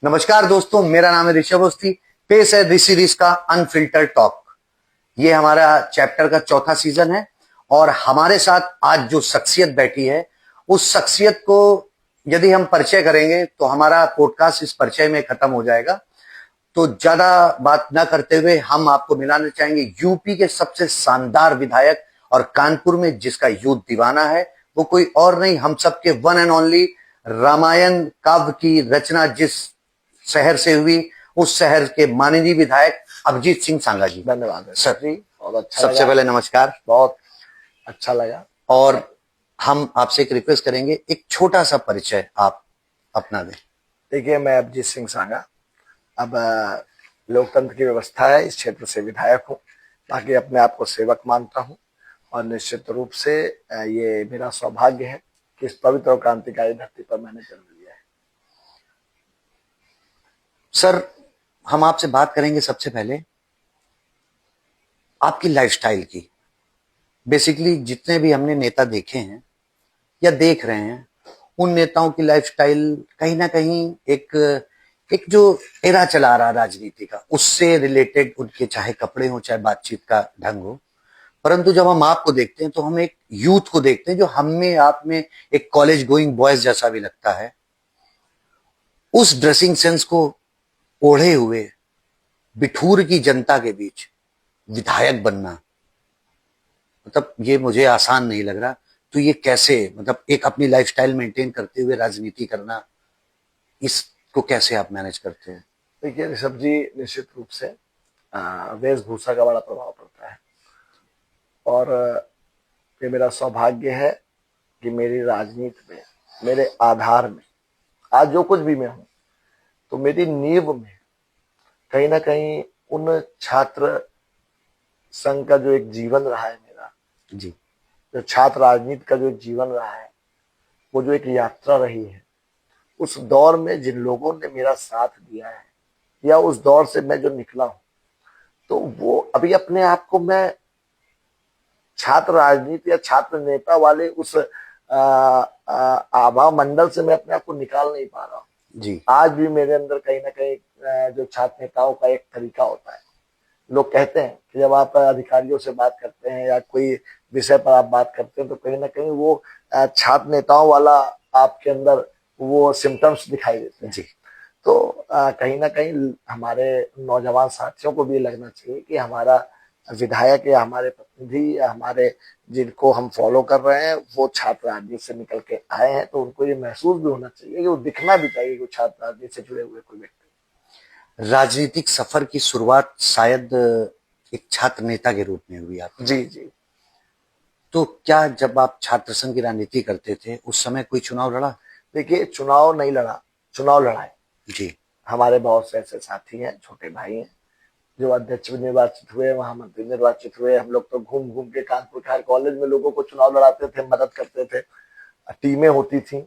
नमस्कार दोस्तों, मेरा नाम है ऋषभ अवस्थी। पेश है ऋषि ऋष का अनफिल्टर्ड टॉक। ये हमारा चैप्टर का चौथा सीजन है और हमारे साथ आज जो शख्सियत बैठी है, उस शख्सियत को यदि हम परिचय करेंगे तो हमारा पॉडकास्ट इस परिचय में खत्म हो जाएगा। तो ज्यादा बात न करते हुए हम आपको मिलाना चाहेंगे यूपी के सबसे शानदार विधायक और कानपुर में जिसका यूथ दीवाना है, वो कोई और नहीं, हम सबके वन एंड ओनली रामायण काव्य की रचना जिस शहर से हुई, उस शहर के माननीय विधायक अभिजीत सिंह सांगा जी। धन्यवाद सर जी, बहुत अच्छा सबसे लगा। पहले नमस्कार, बहुत अच्छा लगा। और हम आपसे एक रिक्वेस्ट करेंगे, एक छोटा सा परिचय आप अपना दें। देखिए, मैं अभिजीत सिंह सांगा, अब लोकतंत्र की व्यवस्था है, इस क्षेत्र से विधायक हूँ। बाकी अपने आप को सेवक मानता हूँ और निश्चित रूप से ये मेरा सौभाग्य है कि इस पवित्र और क्रांतिकारी धरती पर मैंने जन्म लिया है। सर, हम आपसे बात करेंगे सबसे पहले आपकी लाइफस्टाइल की। बेसिकली जितने भी हमने नेता देखे हैं या देख रहे हैं, उन नेताओं की लाइफस्टाइल कहीं ना कहीं एक जो एरा चला रहा राजनीति का, उससे रिलेटेड उनके चाहे कपड़े हो, चाहे बातचीत का ढंग हो। परंतु जब हम आपको देखते हैं तो हम एक यूथ को देखते हैं जो हमें आप में एक कॉलेज गोइंग बॉयज जैसा भी लगता है। उस ड्रेसिंग सेंस को ओढ़े हुए बिठूर की जनता के बीच विधायक बनना, मतलब ये मुझे आसान नहीं लग रहा। तो ये कैसे, मतलब एक अपनी लाइफस्टाइल मेंटेन करते हुए राजनीति करना, इसको कैसे आप मैनेज करते हैं? देखिए ऋषभ जी, निश्चित रूप से वेशभूषा का बड़ा प्रभाव पड़ता है और ये मेरा सौभाग्य है कि मेरी राजनीति में, मेरे आधार में, आज जो कुछ भी मैं हूं, तो मेरी नींव में कहीं ना कहीं उन छात्र संघ का जो एक जीवन रहा है मेरा, जी, जो छात्र राजनीति का जो एक जीवन रहा है, वो जो एक यात्रा रही है, उस दौर में जिन लोगों ने मेरा साथ दिया है या उस दौर से मैं जो निकला हूं, तो वो अभी अपने आप को मैं छात्र राजनीति या छात्र नेता वाले उस आभा मंडल से मैं अपने आप को निकाल नहीं पा रहा हूँ। जी, आज भी मेरे अंदर कहीं ना कहीं जो छात्र नेताओं का एक तरीका होता है। लोग कहते हैं कि जब आप अधिकारियों से बात करते हैं या कोई विषय पर आप बात करते हैं, तो कहीं ना कहीं वो छात्र नेताओं वाला आपके अंदर वो सिम्टम्स दिखाई देते हैं। जी, तो कहीं ना कहीं हमारे नौजवान साथियों को भी लगना चाहिए कि हमारा विधायक या हमारे प्रतिनिधि या हमारे जिनको हम फॉलो कर रहे हैं, वो छात्र राजनीति से निकल के आए हैं, तो उनको ये महसूस भी होना चाहिए कि वो दिखना भी चाहिए कि वो छात्र राजनीति से जुड़े हुए कोई व्यक्ति। राजनीतिक सफर की शुरुआत शायद एक छात्र नेता के रूप में हुई आप। जी जी। तो क्या जब आप छात्र संघ की राजनीति करते थे उस समय कोई चुनाव लड़ा? देखिए, चुनाव नहीं लड़ा, चुनाव लड़ाए। जी, हमारे बहुत से ऐसे साथी हैं, छोटे भाई हैं, जो अध्यक्ष निर्वाचित हुए, महामंत्री निर्वाचित हुए। हम लोग तो घूम घूम के कानपुर के हर कॉलेज में लोगों को चुनाव लड़ाते थे, मदद करते थे। टीमें होती थी,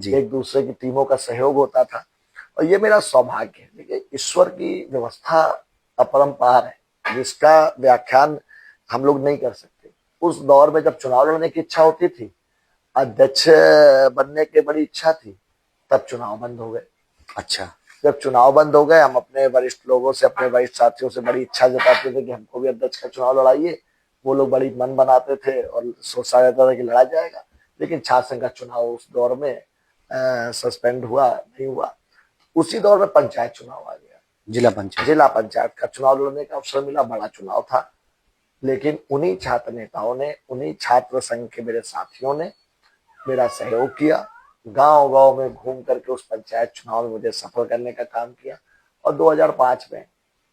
एक दूसरे की टीमों का सहयोग होता था और ये मेरा सौभाग्य है। देखिए, ईश्वर की व्यवस्था अपरंपार है, जिसका व्याख्यान हम लोग नहीं कर सकते। उस दौर में जब चुनाव लड़ने की इच्छा होती थी, अध्यक्ष बनने की बड़ी इच्छा थी, तब चुनाव बंद हो गए। अच्छा, जब चुनाव बंद हो गए, हम अपने वरिष्ठ लोगों से, अपने वरिष्ठ साथियों से बड़ी इच्छा जताते थे कि हमको भी अध्यक्ष का चुनाव लड़ाइए। वो लोग बड़ी मन बनाते थे और सोचा जाता था कि लड़ा जाएगा। लेकिन छात्र संघ का चुनाव उस दौर में सस्पेंड हुआ, नहीं हुआ। उसी दौर में पंचायत चुनाव आ गया, जिला पंचायत का चुनाव लड़ने का अवसर मिला। बड़ा चुनाव था, लेकिन उन्हीं छात्र नेताओं ने, उन्हीं छात्र संघ के मेरे साथियों ने मेरा सहयोग किया। गांव गांव में घूम करके उस पंचायत चुनाव में मुझे सफल करने का काम किया और 2005 में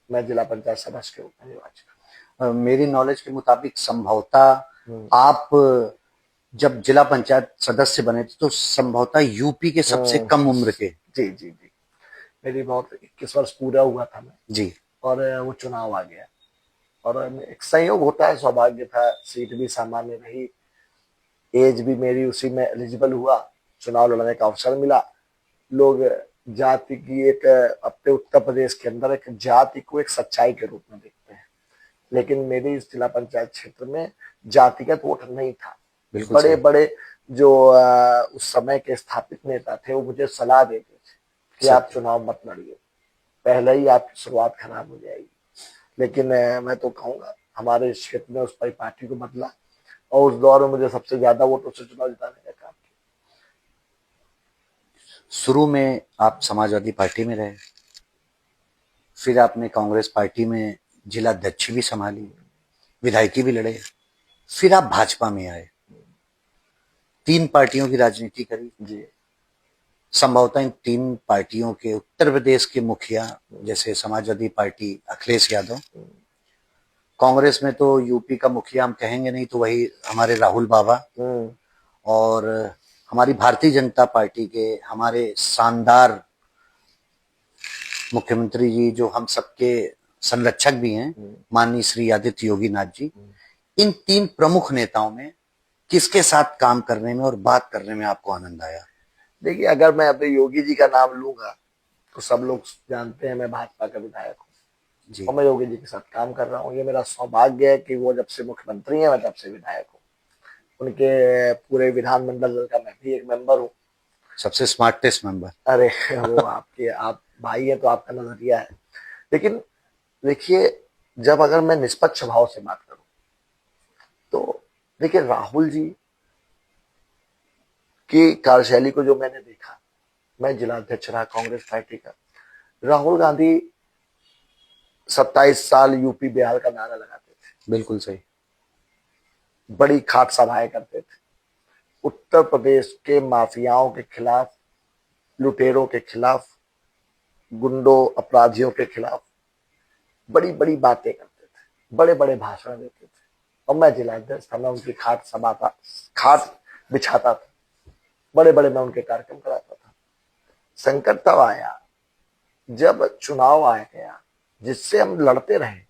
मैं जिला पंचायत सदस्य के रूप में निर्वाचित। मेरी नॉलेज के मुताबिक संभवतः आप जब जिला पंचायत सदस्य बने थे तो संभवतः यूपी के सबसे कम उम्र के। जी जी जी, मेरी बहुत 21 वर्ष पूरा हुआ था मैं जी, और वो चुनाव आ गया और एक संयोग होता है, सौभाग्य था, सीट भी सामान्य रही, एज भी मेरी उसी में एलिजिबल हुआ, चुनाव लड़ने का अवसर मिला। लोग जाति की एक, अपने उत्तर प्रदेश के अंदर एक जाति को एक सच्चाई के रूप में देखते हैं, लेकिन मेरे इस जिला पंचायत क्षेत्र में जातिगत वोट नहीं था। बड़े बड़े जो उस समय के स्थापित नेता थे, वो मुझे सलाह देते थे कि आप चुनाव मत लड़िए, पहले ही आपकी शुरुआत खराब हो जाएगी। लेकिन मैं तो कहूंगा हमारे इस क्षेत्र में उस पर पार्टी को बदला और उस दौर में मुझे सबसे ज्यादा वोटों से चुनाव जिताने का काम किया। शुरू में आप समाजवादी पार्टी में रहे, फिर आपने कांग्रेस पार्टी में जिला अध्यक्ष भी संभाली, विधायकी भी लड़े, फिर आप भाजपा में आए, 3 पार्टियों की राजनीति करी जी। संभवतः इन 3 पार्टियों के उत्तर प्रदेश के मुखिया जैसे समाजवादी पार्टी अखिलेश यादव, कांग्रेस में तो यूपी का मुखिया हम कहेंगे नहीं तो वही हमारे राहुल बाबा, और हमारी भारतीय जनता पार्टी के हमारे शानदार मुख्यमंत्री जी जो हम सबके संरक्षक भी हैं, माननीय श्री आदित्य योगी नाथ जी। इन 3 प्रमुख नेताओं में किसके साथ काम करने में और बात करने में आपको आनंद आया? देखिए, अगर मैं अपने योगी जी का नाम लूंगा तो सब लोग जानते हैं मैं भाजपा का विधायक हूँ और मैं योगी जी के साथ काम कर रहा हूँ। ये मेरा सौभाग्य है कि वो जब से मुख्यमंत्री हैं मैं तब से विधायक हूँ। उनके पूरे विधानमंडल दल का मैं भी एक मेंबर हूँ, सबसे स्मार्टेस्ट मेंबर। अरे वो आप भाई है तो आपका नजरिया है। लेकिन देखिए, जब अगर मैं निष्पक्ष भाव से बात करूं तो देखिए, राहुल जी की कार्यशैली को जो मैंने देखा, मैं जिला अध्यक्ष रहा कांग्रेस पार्टी का। राहुल गांधी 27 साल यूपी बिहार का नारा लगाते थे, बिल्कुल सही, बड़ी खाट सभाएं करते थे, उत्तर प्रदेश के माफियाओं के खिलाफ, लुटेरों के खिलाफ, गुंडों अपराधियों के खिलाफ बड़ी बड़ी बातें करते थे, बड़े बड़े भाषण देते थे। और मैं जिला अध्यक्ष था, मैं उनकी खाट बिछाता था, बड़े बड़े मैं उनके कार्यक्रम कराता था। संकट तब आया जब चुनाव आ गया जिससे हम लड़ते रहे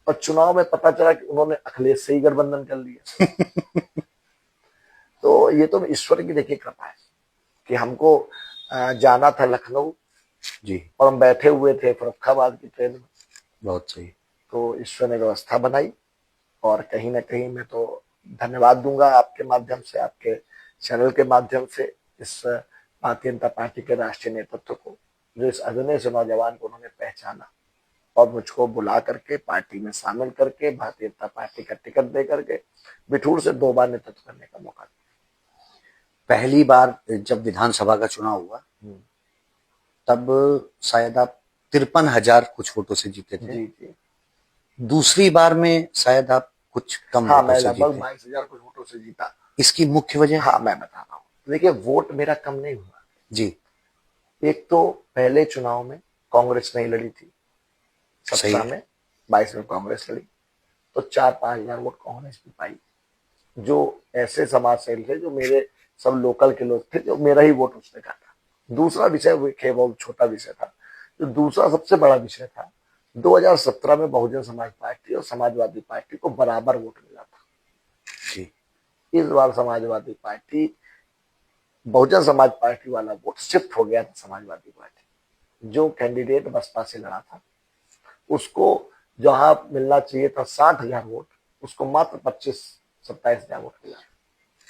और चुनाव में पता चला कि उन्होंने अखिलेश से ही गठबंधन कर लिया। तो ये तो ईश्वर की देखिए कृपा है कि हमको जाना था लखनऊ जी, और हम बैठे हुए थे फर्रुखाबाद की ट्रेन में। बहुत सही। तो ईश्वर ने व्यवस्था बनाई और कहीं ना कहीं मैं तो धन्यवाद दूंगा आपके माध्यम से, आपके चैनल के माध्यम से इस भारतीय जनता पार्टी के राष्ट्रीय नेतृत्व को, जो इस अगने से नौजवान को उन्होंने पहचाना और मुझको बुला करके पार्टी में शामिल करके भारतीय जनता पार्टी का टिकट दे करके बिठूर से 2 बार नेतृत्व करने का मौका दिया। पहली बार जब विधानसभा का चुनाव हुआ तब शायद आप 53,000 कुछ वोटों से जीते थे। जी। दूसरी बार में शायद आप कुछ कम हाँ, वोटों मैं से लगभग जीते। 22,000 कुछ वोटों से जीता। इसकी मुख्य वजह? हाँ, मैं बता रहा हूँ। देखिए, वोट मेरा कम नहीं हुआ जी। एक तो पहले चुनाव में कांग्रेस नहीं लड़ी थी, 17 में, 22 में कांग्रेस लड़ी, तो 4-5 हजार वोट कांग्रेस भी पाई, जो ऐसे समाज से थे जो मेरे सब लोकल के लोग थे, जो मेरा ही वोट उसने काटा। दूसरा विषय बहुत छोटा विषय था। जो दूसरा सबसे बड़ा विषय था, 2017 में बहुजन समाज पार्टी और समाजवादी पार्टी को बराबर वोट मिला था जी। इस बार समाजवादी पार्टी, बहुजन समाज पार्टी वाला वोट शिफ्ट हो गया था समाजवादी पार्टी। जो कैंडिडेट बसपा से लड़ा था उसको जहां मिलना चाहिए था 60,000 वोट, उसको मात्र 25-27 हजार वोट मिला।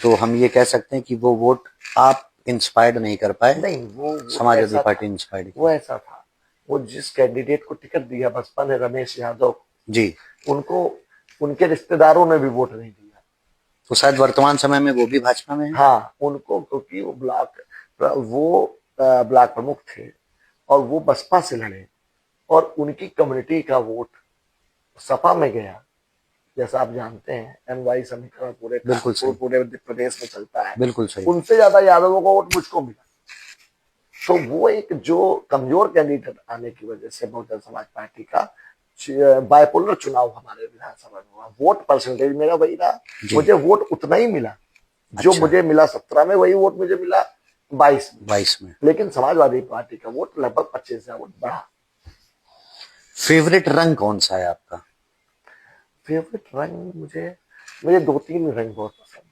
तो हम ये कह सकते हैं कि वो वोट आप इंस्पायर्ड नहीं कर पाए? नहीं, वो समाजवादी पार्टी इंस्पायर्ड। वो ऐसा था, वो जिस कैंडिडेट को टिकट दिया बसपा ने, रमेश यादव जी, उनको उनके रिश्तेदारों ने भी वोट नहीं दिया। तो शायद वर्तमान समय में वो भी भाजपा में है? हाँ, उनको, क्योंकि वो ब्लॉक प्रमुख थे और वो बसपा से लड़े और उनकी कम्युनिटी का वोट सपा में गया। जैसा आप जानते हैं एनवाई समीकरण पूरे प्रदेश में चलता है, बिल्कुल सही। उनसे ज्यादा यादवों का वोट मुझको मिला। तो वो एक जो कमजोर कैंडिडेट आने की वजह से बहुजन समाज पार्टी का बाइपोलर चुनाव हमारे विधानसभा में हुआ। वोट परसेंटेज मेरा वही रहा, मुझे वोट उतना ही मिला जो मुझे मिला 17 में, वही वोट मुझे मिला 22 में। लेकिन समाजवादी पार्टी का वोट लगभग 25,000 वोट बढ़ा। फेवरेट रंग कौन सा है आपका? फेवरेट रंग मुझे 2-3 रंग बहुत पसंद है।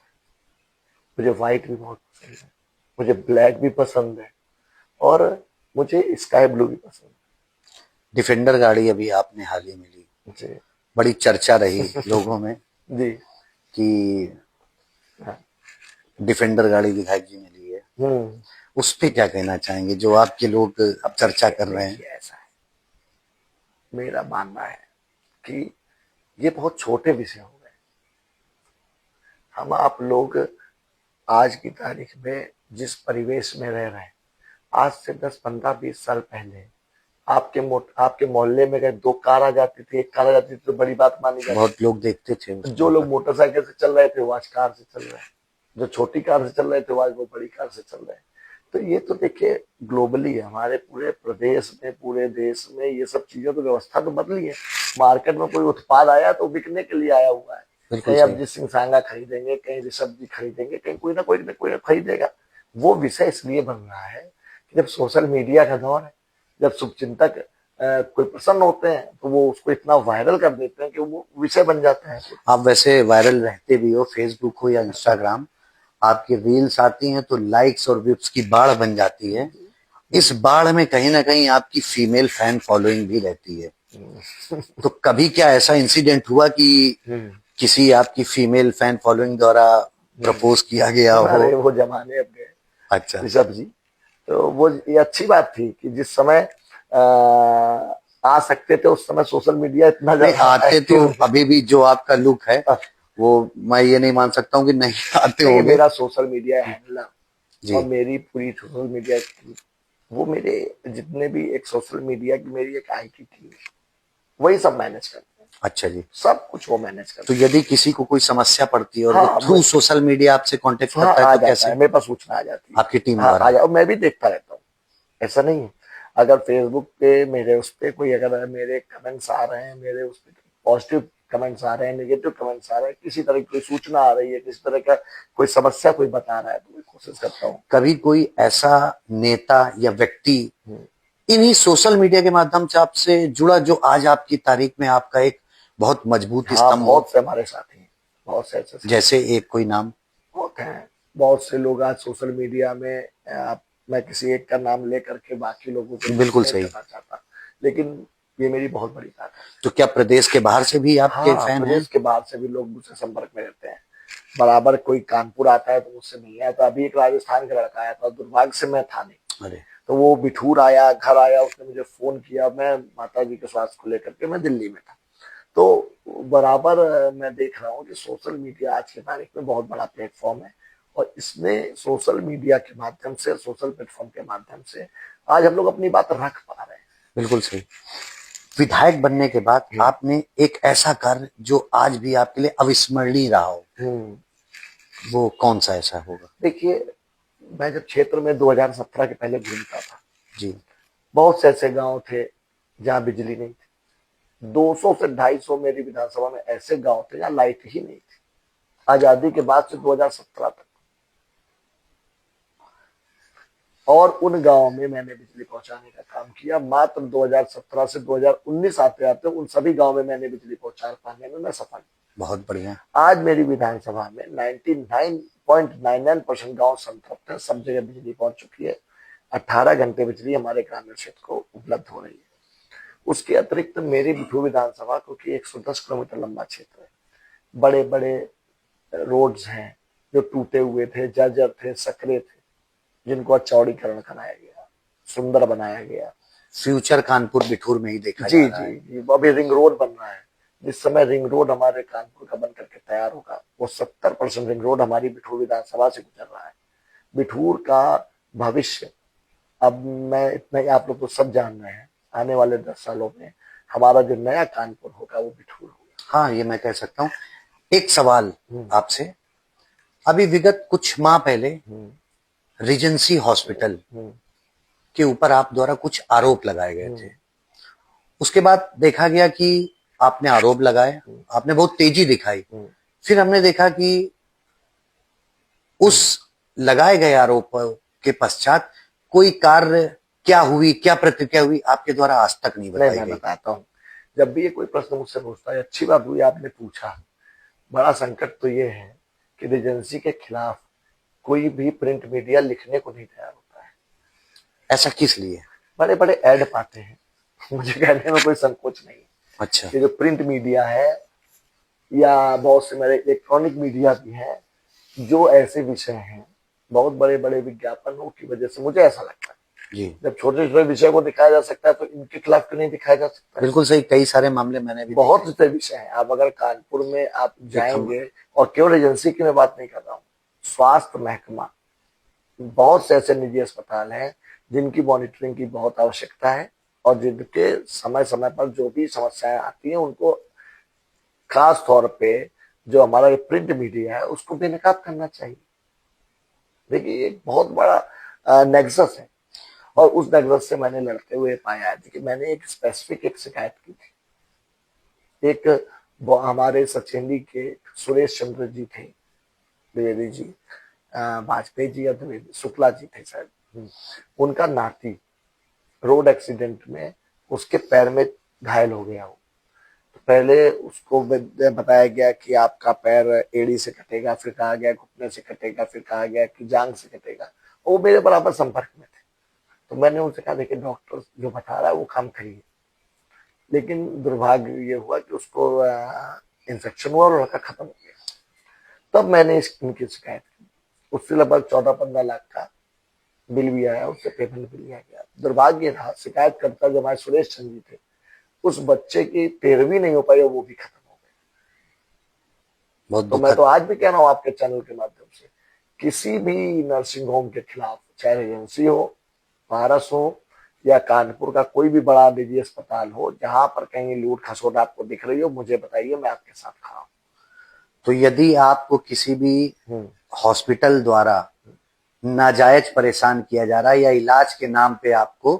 मुझे व्हाइट भी बहुत पसंद है, मुझे ब्लैक भी पसंद है और मुझे स्काई ब्लू भी पसंद है। डिफेंडर गाड़ी अभी आपने हाल ही में ली जी, बड़ी चर्चा रही लोगों में जी कि डिफेंडर गाड़ी विधायक जी ने ली है, उस पे क्या कहना चाहेंगे जो आपके लोग अब चर्चा कर रहे हैं? ऐसा है, मेरा मानना है कि ये बहुत छोटे विषय हो गए। हम आप लोग आज की तारीख में जिस परिवेश में रह रहे हैं, आज से 10, 15, 20 साल पहले आपके मोहल्ले में अगर 2 कार आ जाती थी, 1 कार आ जाती थी तो बड़ी बात मानी जाती बहुत लोग देखते थे थी। जो लोग मोटरसाइकिल से चल रहे थे वो आज कार से चल रहे हैं, जो छोटी कार से चल रहे थे वो आज वो बड़ी कार से चल रहे हैं। तो ये तो देखिए ग्लोबली हमारे पूरे प्रदेश में, पूरे देश में ये सब चीजें तो व्यवस्था तो बदली है। मार्केट में कोई उत्पाद आया तो बिकने के लिए आया हुआ है। कहीं अभिजीत सिंह सांगा खरीदेंगे, कहीं ऋषभ जी खरीदेंगे, कहीं कोई ना कोई खरीदेगा। वो विषय इसलिए बन रहा है कि जब सोशल मीडिया का दौर है, जब शुभचिंतक कोई प्रसन्न होते हैं तो वो उसको इतना वायरल कर देते हैं कि वो विषय बन जाता है। आप वैसे वायरल रहते भी हो, फेसबुक हो या इंस्टाग्राम, आपकी रील्स आती हैं तो लाइक्स और व्यूज की बाढ़ बन जाती है। इस बाढ़ में कहीं ना कहीं आपकी फीमेल फैन फॉलोइंग भी रहती है। तो कभी क्या ऐसा इंसिडेंट हुआ कि किसी आपकी फीमेल फैन फॉलोइंग द्वारा प्रपोज किया गया हो? अरे वो जमाने अब गए। अच्छा ऋषभ जी, तो वो ये अच्छी बात थी कि जिस समय आ सकते थे उस समय सोशल मीडिया इतना ज्यादा आते तो अभी भी जो आपका लुक है वो मैं ये नहीं मान सकता हूँ कि नहीं आते हो। मेरा सोशल मीडिया हैंडलर और मेरी पूरी सोशल मीडिया की, वो मेरे जितने भी एक सोशल मीडिया की मेरी एक IT टीम है, वही सब मैनेज करते हैं। अच्छा जी, सब कुछ वो मैनेज करते हैं। तो यदि किसी को कोई समस्या पड़ती है और वो थ्रू सोशल मीडिया आपसे कांटेक्ट करता है तो कैसे? मेरे पास सूचना आ जाती है आपकी टीम द्वारा? और मैं भी देखता रहता हूँ, ऐसा नहीं है। अगर फेसबुक पे मेरे उस पे कोई अगर मेरे कमेंट्स आ रहे हैं, मेरे उस पे पॉजिटिव कमेंट्स आ रहे हैं, नेगेटिव कमेंट्स आ रहे हैं, किसी तरह की कोई सूचना आ रही है, किसी तरह का कोई समस्या कोई बता रहा है, तो मैं कोशिश करता हूँ। कभी कोई ऐसा नेता या व्यक्ति इन्हीं सोशल मीडिया के माध्यम से आपसे जुड़ा जो आज आपकी तारीख में आपका एक बहुत मजबूत स्तंभ? बहुत से हमारे साथी हैं, बहुत से ऐसे, जैसे एक कोई नाम? बहुत हैं, बहुत से लोग आज सोशल मीडिया में मैं किसी एक का नाम लेकर के बाकी लोगों को बिल्कुल सही करना चाहता, लेकिन ये मेरी बहुत बड़ी ताकत है। तो क्या प्रदेश के बाहर से भी आपके फैन हैं? प्रदेश के बाहर से भी लोग मुझसे संपर्क में रहते हैं। बराबर कोई कानपुर आता है तो मुझसे मिलने आता। अभी एक राजस्थान का लड़का आया था, दुर्भाग्य से मैं था नहीं। अरे तो वो बिठूर आया, घर आया, उसने मुझे फोन किया। मैं माता जी के स्वास्थ्य को लेकर के मैं दिल्ली में था। तो बराबर मैं देख रहा हूँ कि सोशल मीडिया आज की तारीख में बहुत बड़ा प्लेटफॉर्म है और इसमें सोशल मीडिया के माध्यम से, सोशल प्लेटफॉर्म के माध्यम से आज हम लोग अपनी बात रख पा रहे हैं। बिल्कुल सही। विधायक बनने के बाद आपने एक ऐसा कार्य जो आज भी आपके लिए अविस्मरणीय रहा हो, वो कौन सा ऐसा होगा? देखिए, मैं जब क्षेत्र में 2017 के पहले घूमता था जी, बहुत से ऐसे गांव थे जहां बिजली नहीं थी। 200 से 250 मेरी विधानसभा में ऐसे गांव थे जहां लाइट ही नहीं थी, आजादी के बाद से 2017 तक। और उन गांवों में मैंने बिजली पहुंचाने का काम किया। मात्र 2017 से 2019 आते आते उन सभी गांव में मैंने बिजली पहुंचा पाने में मैं सफल। बहुत बढ़िया। आज मेरी विधानसभा में 99.99% गांव संतृप्त है, सब जगह बिजली पहुंच चुकी है। 18 घंटे बिजली हमारे ग्रामीण क्षेत्र को उपलब्ध हो रही है। उसके अतिरिक्त मेरी बिठूर विधानसभा, क्योंकि 110 किलोमीटर लंबा क्षेत्र है, बड़े बड़े रोड्स हैं जो टूटे हुए थे, जर्जर थे, सकरे थे, जिनको चौड़ीकरण कराया गया, सुंदर बनाया गया। फ्यूचर कानपुर बिठूर में ही देखा जी जा रहा है। जी, अभी रिंग रोड बन रहा है। जिस समय रिंग रोड हमारे कानपुर का बनकर के तैयार होगा, वो 70% रिंग रोड हमारी बिठूर विधानसभा से गुजर रहा है। बिठूर का भविष्य, अब मैं इतना ही आप लोग तो सब जान रहे हैं, आने वाले 10 सालों में हमारा जो नया कानपुर होगा वो बिठूर होगा। हाँ, ये मैं कह सकता हूँ। एक सवाल आपसे, अभी विगत कुछ माह पहले रीजेंसी हॉस्पिटल के ऊपर आप द्वारा कुछ आरोप लगाए गए थे। उसके बाद देखा गया कि आपने आरोप लगाए, आपने बहुत तेजी दिखाई। फिर हमने देखा कि उस लगाए गए आरोप के पश्चात कोई कार्य क्या हुई, क्या प्रतिक्रिया हुई, आपके द्वारा आज तक नहीं बताई गई। मैं बताता हूँ। जब भी ये कोई प्रश्न मुझसे पूछता है, अच्छी बात हुई आपने पूछा। बड़ा संकट तो ये है कि रीजेंसी के खिलाफ कोई भी प्रिंट मीडिया लिखने को नहीं तैयार होता है। ऐसा किस लिए? बड़े बड़े ऐड पाते हैं, मुझे कहने में कोई संकोच नहीं। अच्छा, ये जो प्रिंट मीडिया है या बहुत से मेरे इलेक्ट्रॉनिक मीडिया भी है, जो ऐसे विषय हैं, बहुत बड़े बड़े विज्ञापनों की वजह से मुझे ऐसा लगता है जी जब छोटे छोटे विषय को दिखाया जा सकता है तो इनके खिलाफ क्यों नहीं दिखाया जा सकता है? बिल्कुल सही, कई सारे मामले मैंने भी बहुत देखे। से विषय हैं। आप अगर कानपुर में आप एक हम जाएंगे, और केवल एजेंसी की मैं बात नहीं कर रहा हूँ, स्वास्थ्य महकमा, बहुत से ऐसे निजी अस्पताल हैं जिनकी मॉनिटरिंग की बहुत आवश्यकता है, और जिनके समय समय पर जो भी समस्याएं आती हैं उनको खास तौर पे जो हमारा ये प्रिंट मीडिया है उसको बेनकाब करना चाहिए। देखिए ये एक बहुत बड़ा नेक्सस है, और उस नेक्सस से मैंने लड़ते हुए पाया है कि मैंने एक स्पेसिफिक एक शिकायत की थी। एक हमारे सचेंडी के सुरेश चंद्र जी थे, द्विवेदी जी, वाजपेयी जी या द्विवेदी शुक्ला जी थे शायद, उनका नाती रोड एक्सीडेंट में उसके पैर में घायल हो गया हो। तो पहले उसको बताया गया कि आपका पैर एड़ी से कटेगा, फिर कहा गया घुटने से कटेगा, फिर कहा गया कि जांग से कटेगा। वो मेरे बराबर संपर्क में थे, तो मैंने उनसे कहा देखिए डॉक्टर जो बता रहा है वो काम करिए, लेकिन दुर्भाग्य ये हुआ कि उसको इन्फेक्शन हुआ और लड़का खत्म हो गया। तब मैंने इनकी शिकायत की, उससे लगभग 14-15 लाख का बिल भी आया, उससे पेमेंट भी लिया गया। दुर्भाग्य था शिकायत करता जो हमारे सुरेश चंद्र जी थे, उस बच्चे की पैरवी नहीं हो पाई और वो भी खत्म हो गए। बहुत तो मैं दुखद। तो आज भी कह रहा हूँ आपके चैनल के माध्यम से, किसी भी नर्सिंग होम के खिलाफ, चाहे एजेंसी हो, पारस हो, या कानपुर का कोई भी बड़ा निजी अस्पताल हो, जहां पर कहीं लूट खसोट आपको दिख रही हो, मुझे बताइए, मैं आपके साथ खड़ा हूं। तो यदि आपको किसी भी हॉस्पिटल द्वारा नाजायज परेशान किया जा रहा है या इलाज के नाम पे आपको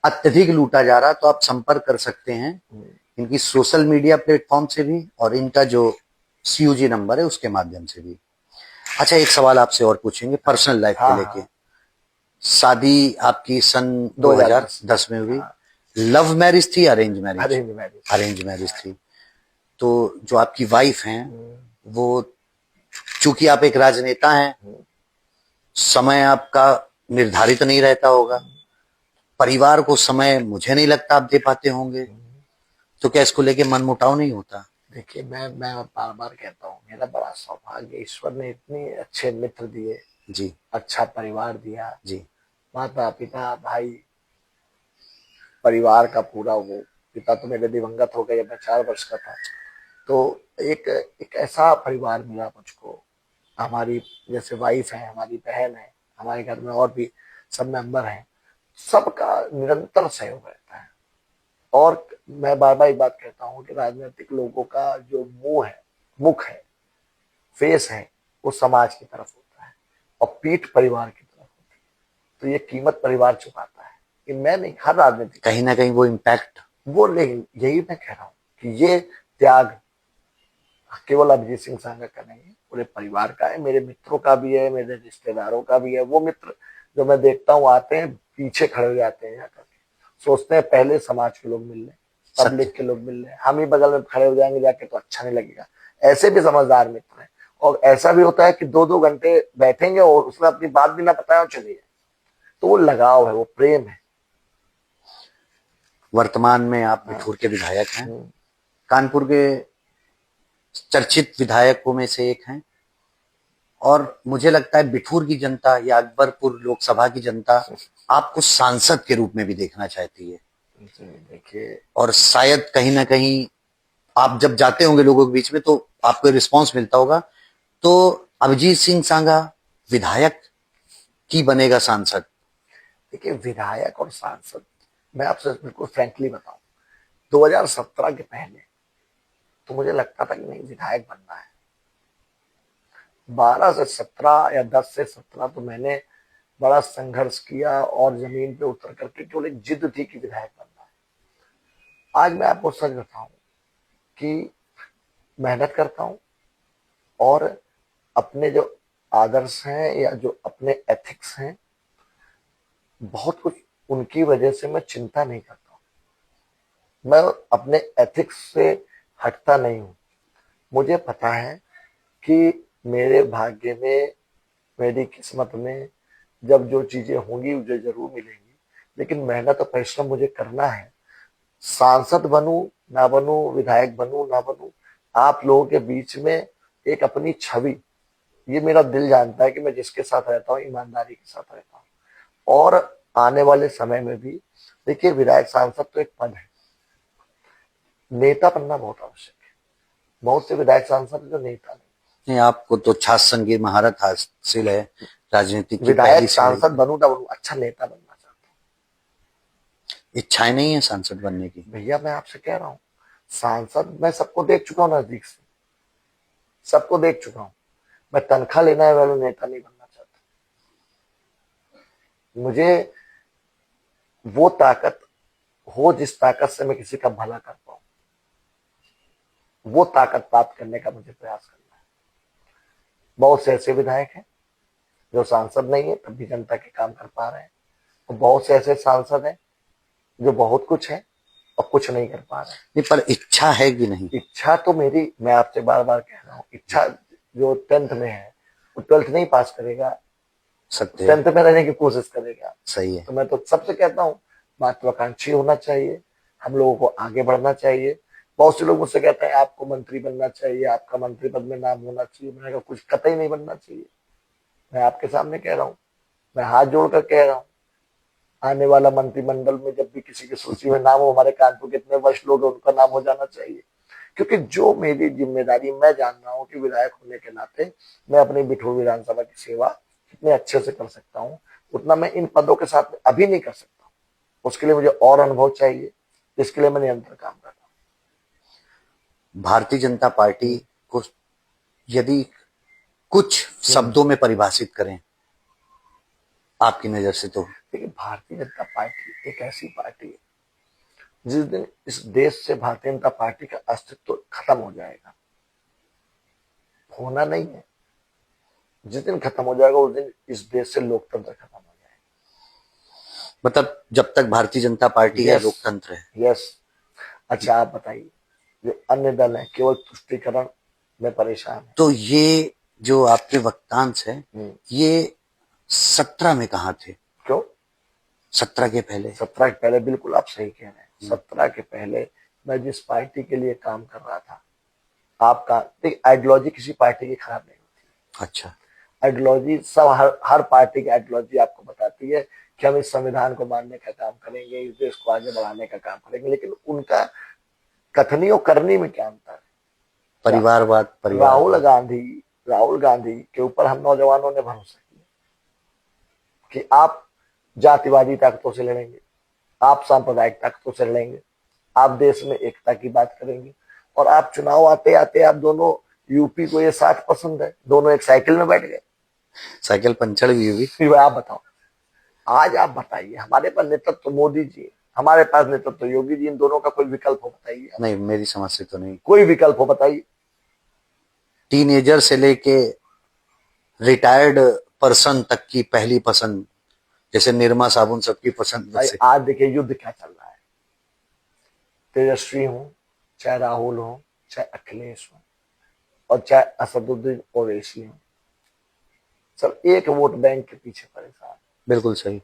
अत्यधिक लूटा जा रहा है, तो आप संपर्क कर सकते हैं इनकी सोशल मीडिया प्लेटफॉर्म से भी और इनका जो CUG नंबर है उसके माध्यम से भी। अच्छा, एक सवाल आपसे और पूछेंगे पर्सनल लाइफ को हाँ लेके। हाँ, शादी आपकी सन 2010 2010 में हुई। हाँ, लव मैरिज थी, arrange marriage? Arrange marriage. Arrange marriage थी। तो जो आपकी वाइफ हैं वो, चूंकि आप एक राजनेता हैं, समय आपका निर्धारित नहीं रहता होगा, परिवार को समय मुझे नहीं लगता आप दे पाते होंगे, तो क्या इसको लेके मनमुटाव नहीं होता? देखिए मैं बार बार कहता हूँ, मेरा बड़ा सौभाग्य, ईश्वर ने इतने अच्छे मित्र दिए, जी अच्छा परिवार दिया, जी माता पिता भाई, परिवार का पूरा वो। पिता तो मेरे दिवंगत हो गए जब मैं 4 वर्ष का था। तो एक एक ऐसा परिवार मिला मुझको। हमारी जैसे वाइफ है, हमारी बहन है, हमारे घर में और भी सब मेंबर हैं, सबका निरंतर सहयोग रहता है। और मैं बार बार एक बात कहता हूँ कि राजनीतिक लोगों का जो मुख है, फेस है, वो समाज की तरफ होता है और पीठ परिवार की तरफ होती है। तो ये कीमत परिवार चुकाता है, कि मैं नहीं, हर राजनीतिक कहीं ना कहीं वो इम्पैक्ट। वो, लेकिन यही मैं कह रहा हूँ कि ये त्याग केवल अभिजीत सिंह सांगा का नहीं है, पूरे परिवार का है, मेरे मित्रों का भी है, मेरे रिश्तेदारों का भी है। वो मित्र जो मैं देखता हूँ आते हैं, पीछे खड़े हो जाते हैं यहाँ करके, सोचते हैं पहले समाज के लोग मिल रहे, पब्लिक के लोग मिल रहे, हम ही बगल में खड़े हो जाएंगे जाके तो अच्छा नहीं लगेगा। ऐसे भी समझदार मित्र हैं, और ऐसा भी होता है कि 2-2 घंटे बैठेंगे और उसमें अपनी बात भी ना बताए और चले जाए। तो वो लगाव है, वो प्रेम है। वर्तमान में आप बिठूर के विधायक हैं, कानपुर के चर्चित विधायकों में से एक हैं, और मुझे लगता है बिठूर की जनता या अकबरपुर लोकसभा की जनता आपको सांसद के रूप में भी देखना चाहती है। देखिए, और शायद कहीं ना कहीं आप जब जाते होंगे लोगों के बीच में तो आपको रिस्पांस मिलता होगा। तो अभिजीत सिंह सांगा विधायक की बनेगा सांसद? देखिए विधायक और सांसद, मैं आपसे बिल्कुल फ्रैंकली बताऊं, 2017 के पहले तो मुझे लगता था कि नहीं, विधायक बनना है। 12 से 17 या 10 से 17 तो मैंने बड़ा संघर्ष किया, और जमीन पे उतर करके केवल एक जिद थी कि विधायक बनना है। आज मैं आपको सच बताऊं कि मेहनत करता हूं, और अपने जो आदर्श हैं या जो अपने एथिक्स हैं, बहुत कुछ उनकी वजह से मैं चिंता नहीं करता हूं। मैं अपने एथिक्स से हटता नहीं हूं। मुझे पता है कि मेरे भाग्य में, मेरी किस्मत में जब जो चीजें होंगी मुझे जरूर मिलेंगी, लेकिन मेहनत और परिश्रम मुझे करना है। सांसद बनूं ना बनूं, विधायक बनूं ना बनूं, आप लोगों के बीच में एक अपनी छवि, ये मेरा दिल जानता है कि मैं जिसके साथ रहता हूँ ईमानदारी के साथ रहता हूँ। और आने वाले समय में भी देखिए, विधायक सांसद तो एक पद है, नेता बनना बहुत आवश्यक है। बहुत से विधायक सांसद जो नेता नहीं। नहीं, आपको तो छाछ संगी महारत हासिल है राजनीति की पहली विधायक सीढ़ी। सांसद बनूं ना बनूं, अच्छा नेता बनना चाहता इच्छाएं नहीं है सांसद बनने की। हूं भैया। मैं आपसे कह रहा हूँ, सांसद मैं सबको देख चुका हूँ नजदीक से, सबको देख चुका हूँ। मैं तनख्वाह लेने वाला नेता नहीं बनना चाहता। मुझे वो ताकत हो जिस ताकत से मैं किसी का भला कर पाऊं, वो ताकत प्राप्त करने का मुझे प्रयास करना है। बहुत से ऐसे विधायक हैं जो सांसद नहीं है तब भी जनता के काम कर पा रहे हैं, और बहुत से ऐसे सांसद हैं जो बहुत कुछ है और कुछ नहीं कर पा रहे हैं। नहीं, पर इच्छा है कि नहीं? इच्छा तो मेरी, मैं आपसे बार बार कह रहा हूँ, इच्छा जो 10th में है वो 12th नहीं पास करेगा, सत्य है। 10th में रहने की कोशिश करेगा। सही है। तो मैं तो सबसे कहता हूँ, महत्वाकांक्षी होना चाहिए, हम लोगों को आगे बढ़ना चाहिए। बहुत से लोग मुझसे कहते हैं आपको मंत्री बनना चाहिए, आपका मंत्री पद में नाम होना चाहिए। मैंने कहा कुछ कतई नहीं बनना चाहिए। मैं आपके सामने कह रहा हूँ, मैं हाथ जोड़कर कह रहा हूँ, आने वाला मंत्रिमंडल में जब भी किसी की सूची में नाम हो, हमारे कानपुर के इतने वर्ष लोग हैं उनका नाम हो जाना चाहिए। क्योंकि जो मेरी जिम्मेदारी, मैं जान रहा हूँ कि विधायक होने के नाते मैं अपनी बिठूर विधानसभा की सेवा कितने अच्छे से कर सकता हूँ, उतना मैं इन पदों के साथ अभी नहीं कर सकता। उसके लिए मुझे और अनुभव चाहिए, इसके लिए मैं निरंतर काम कर रहा हूँ। भारतीय जनता पार्टी को यदि कुछ शब्दों में परिभाषित करें आपकी नजर से, तो देखिए, भारतीय जनता पार्टी एक ऐसी पार्टी है जिस दिन इस देश से भारतीय जनता पार्टी का अस्तित्व खत्म हो जाएगा, होना नहीं है, जिस दिन खत्म हो जाएगा उस दिन इस देश से लोकतंत्र खत्म हो जाएगा। मतलब जब तक भारतीय जनता पार्टी है लोकतंत्र है। यस। अच्छा आप बताइए, जो अन्य दल है केवल तुष्टीकरण में परेशान है। तो ये जो आपके वक्तांश है ये 17 में कहाँ थे? क्यों 17 के पहले? 17 के पहले बिल्कुल आप सही कह रहे हैं। 17 के पहले मैं जिस पार्टी के लिए काम कर रहा था, आपका देखिए, आइडियोलॉजी किसी पार्टी की खराब नहीं होती। अच्छा। आइडियोलॉजी सब, हर पार्टी की आइडियोलॉजी आपको बताती है कि हम इस संविधान को मानने का काम करेंगे, इस देश को आगे बढ़ाने का काम करेंगे, लेकिन उनका कथनी और करनी में क्या अंतर है? परिवारवाद। राहुल गांधी के ऊपर हम नौजवानों ने भरोसा किया कि आप जातिवादी ताकतों से लड़ेंगे, आप सांप्रदायिक ताकतों से लड़ेंगे, आप देश में एकता की बात करेंगे, और आप चुनाव आते आते आप दोनों, यूपी को ये 60 पसंद है, दोनों एक साइकिल में बैठ गए, साइकिल पंचर भी हुई। फिर आप बताओ, आज आप बताइए, हमारे पास नेतृत्व तो मोदी जी, हमारे पास नेतृत्व तो योगी जी, इन दोनों का कोई विकल्प हो बताइए। नहीं, मेरी समझ से तो नहीं कोई विकल्प हो बताइए। टीनेजर से लेके रिटायर्ड पर्सन तक की पहली पसंद, जैसे निरमा साबुन सबकी पसंद। आज देखिए युद्ध क्या चल रहा है, तेजस्वी हो, चाहे राहुल हो, चाहे अखिलेश हो, और चाहे असदुद्दीन ओवैसी हो, सब एक वोट बैंक के पीछे परेशान। बिल्कुल सही।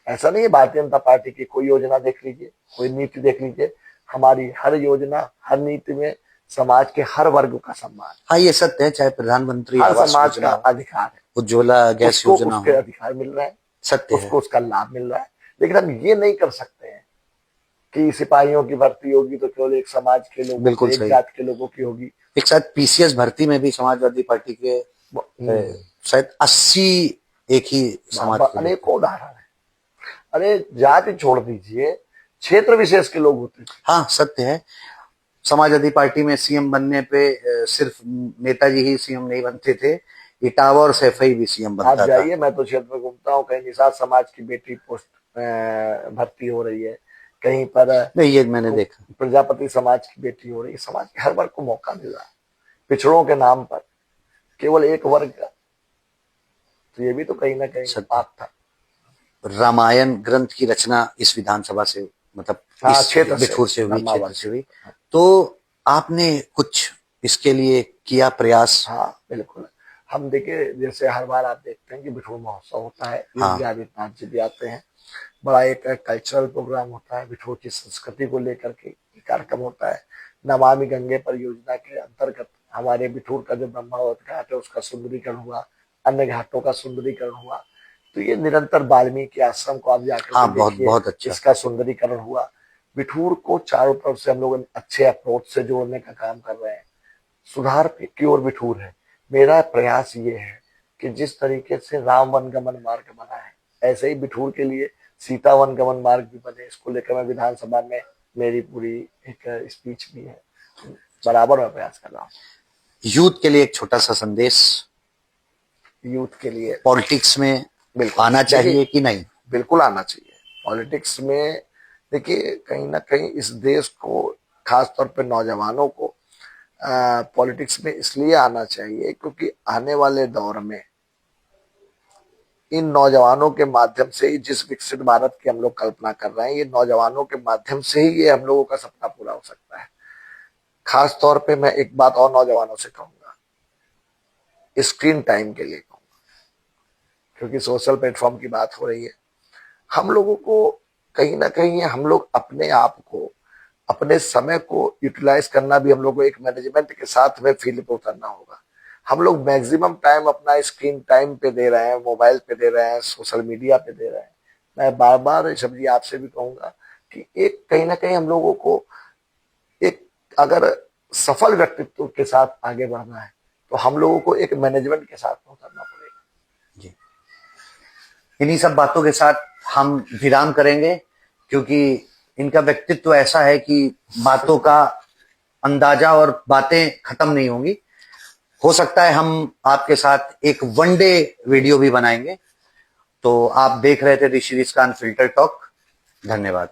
ऐसा नहीं है, भारतीय जनता पार्टी की कोई योजना देख लीजिए, कोई नीति देख लीजिए, हमारी हर योजना, हर नीति में समाज के हर वर्ग का सम्मान। हाँ, ये सत्य है। चाहे प्रधानमंत्री हर आवास समाज का योजना, अधिकार है, उज्ज्वला गैस योजना उसके हो, अधिकार मिल रहा है, सत्य है। उसको उसका लाभ मिल रहा है। लेकिन हम ये नहीं कर सकते हैं कि सिपाहियों की भर्ती होगी तो केवल एक समाज के लोगों को, एक जात के लोगों की होगी। एक साथ पीसीएस भर्ती में भी समाजवादी पार्टी के शायद 80 एक ही समाज के अनेकों उदाहरण है। अरे जाति छोड़ दीजिए, क्षेत्र विशेष के लोग होते थे। हाँ, सत्य है। समाजवादी पार्टी में सीएम बनने पे सिर्फ नेताजी ही सीएम नहीं बनते थे, इटावा और सैफई भी सीएम बनता था। आप जाइए, मैं तो क्षेत्र में घूमता हूँ, कहीं निषाद समाज की बेटी पोस्ट भर्ती हो रही है, कहीं पर नहीं, ये मैंने देखा, प्रजापति समाज की बेटी हो रही है। समाज के हर वर्ग को मौका मिल रहा है, पिछड़ों के नाम पर केवल एक वर्ग का, तो ये भी तो कहीं ना कहीं पाप था। रामायण ग्रंथ की रचना इस विधानसभा से, मतलब इस क्षेत्र बिठूर से हुई, क्षेत्र से हुई। तो आपने कुछ इसके लिए किया प्रयास? हाँ बिल्कुल। हम देखिए, जैसे हर बार आप देखते हैं कि बिठूर महोत्सव होता है, योगी आदित्यनाथ जी भी आते हैं, बड़ा एक कल्चरल प्रोग्राम होता है, बिठूर की संस्कृति को लेकर के कार्यक्रम होता है। नमामि गंगे परियोजना के अंतर्गत हमारे बिठूर का जो ब्रह्मावत घाट है उसका सुंदरीकरण हुआ, अन्य घाटों का सुंदरीकरण हुआ। तो ये निरंतर वाल्मीकि आश्रम को आप जाकर हाँ, के बहुत देखिए, बहुत अच्छा। इसका सुंदरीकरण हुआ। बिठूर को चारों तरफ से हम लोग अच्छे अप्रोच से जोड़ने का काम कर रहे हैं। सुधार की ओर बिठूर है। मेरा प्रयास ये है कि जिस तरीके से राम वनगमन मार्ग बना है, ऐसे ही बिठूर के लिए सीता वनगमन मार्ग भी बने। इसको लेकर मैं विधानसभा में मेरी पूरी एक स्पीच भी है। बराबर मैं प्रयास कर रहा हूँ। यूथ के लिए एक छोटा सा संदेश, यूथ के लिए पॉलिटिक्स में बिल्कुल आना चाहिए कि नहीं? बिल्कुल आना चाहिए पॉलिटिक्स में। देखिए, कहीं ना कहीं इस देश को, खासतौर पे नौजवानों को पॉलिटिक्स में इसलिए आना चाहिए क्योंकि आने वाले दौर में इन नौजवानों के माध्यम से ही, जिस विकसित भारत की हम लोग कल्पना कर रहे हैं, ये नौजवानों के माध्यम से ही ये हम लोगों का सपना पूरा हो सकता है। खास तौर पे मैं एक बात और नौजवानों से कहूंगा, स्क्रीन टाइम के लिए कहूंगा, क्योंकि सोशल प्लेटफॉर्म की बात हो रही है। हम लोगों को कहीं ना कहीं हम लोग अपने आप को, अपने समय को यूटिलाइज करना भी हम लोग को एक मैनेजमेंट के साथ में फील्ड पे उतरना होगा। हम लोग मैक्सिमम टाइम अपना स्क्रीन टाइम पे दे रहे हैं, मोबाइल पे दे रहे हैं, सोशल मीडिया पे दे रहे हैं। मैं बार बार ऋषभ जी आपसे भी कहूंगा कि एक कहीं ना कहीं हम लोगों को एक, अगर सफल व्यक्तित्व के साथ आगे बढ़ना है तो हम लोगों को एक मैनेजमेंट के साथ में उतरना पड़ेगा। जी, इन्हीं सब बातों के साथ हम विराम करेंगे, क्योंकि इनका व्यक्तित्व ऐसा है कि बातों का अंदाजा और बातें खत्म नहीं होंगी। हो सकता है हम आपके साथ एक वनडे वीडियो भी बनाएंगे। तो आप देख रहे थे ऋषि रिस्क अनफिल्टर टॉक। धन्यवाद।